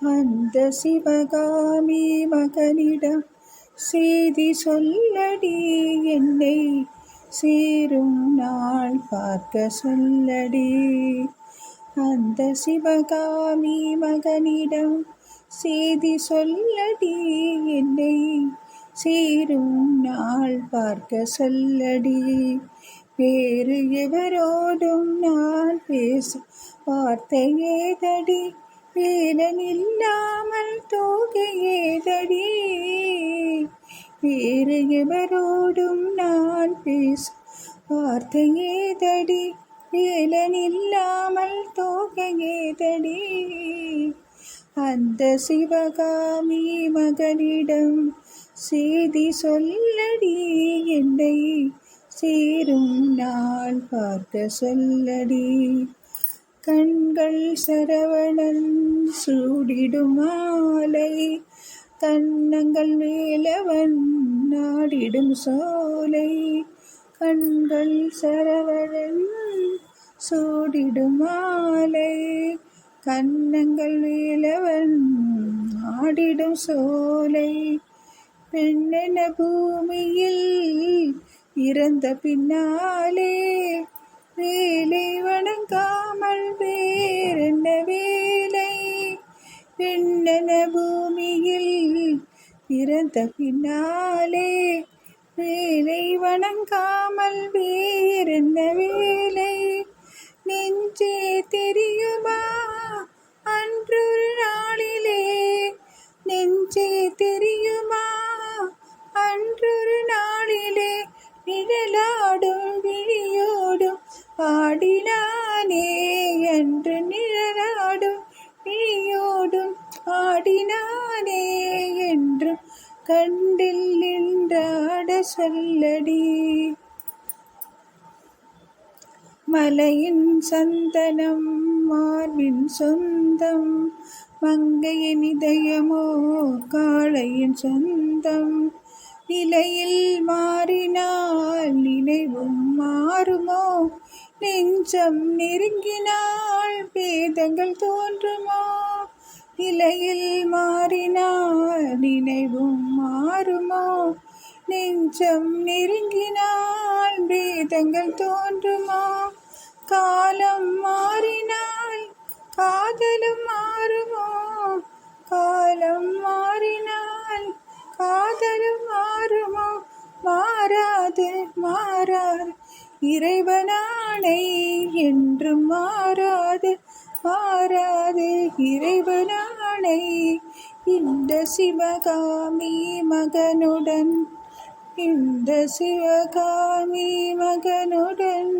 அந்த சிவகாமி மகனிடம் செய்தி சொல்லடி, என்னை சீரும் நாள் பார்க்க சொல்லடி. அந்த சிவகாமி மகனிடம் செய்தி சொல்லடி, என்னை சீரும் நாள் பார்க்க சொல்லடி. வேறு எவரோடும் நான் பேச வார்த்தை ஏதடி, வேலன் இல்லாமல் தோகை ஏதடி. வேறு எவரோடும் நான் பேச வார்த்தை ஏதடி, வேலன் இல்லாமல் தோகை ஏதடி. அந்த சிவகாமி மகனிடம் செய்தி சொல்லடி, என்னை சீரும் நாள் பார்க்க சொல்லடி. கண்கள் சரவணன் சூடிடும் மாலை, கன்னங்கள் வேலவன் நாடிடும் சோலை. கண்கள் சரவணன் சூடிடும் மாலை, கன்னங்கள் வேலவன் ஆடிடும் சோலை. பெண்ணென பூமியில் இறந்த பின்னாலே, வேலை வணங்காமல் வேறென்ன வேலை. பெண்ணென பூமியில் இறந்த பின்னாலே, வேலை வணங்காமல் வேறென்ன வேலை. நெஞ்சே தெரியுமா அன்றொரு நாளிலே, நெஞ்சே தெரியுமா அன்றொரு நாளிலே, நிழலாடும் விழியோடும் ஆடினானே என்று. நிழலாடும் விழியோடும் ஆடினானே என்று, கண்டில் நின்றாட சொல்லடி. மலையின் சந்தனம் மார்பின் சொந்தம், மங்கையின் இதயமோ காளையின் சொந்தம். நிலையில் மாறினால் நினைவும் மாறுமோ, நெஞ்சம் நெருங்கினால் பேதங்கள் தோன்றுமோ. நிலையில் மாறினால் நினைவும் மாறுமோ, நெஞ்சம் நெருங்கினால் பேதங்கள் தோன்றுமோ. காலம் மாறினால் காதலும் மாறுமோ, காலம் மாறினால் காதலும் மாறுமோ. மாறாது மாறாது இறைவனானை என்றும் மாறாது மாறாது இறைவனானை. இந்த சிவகாமி மகனுடன், இந்த சிவகாமி மகனுடன்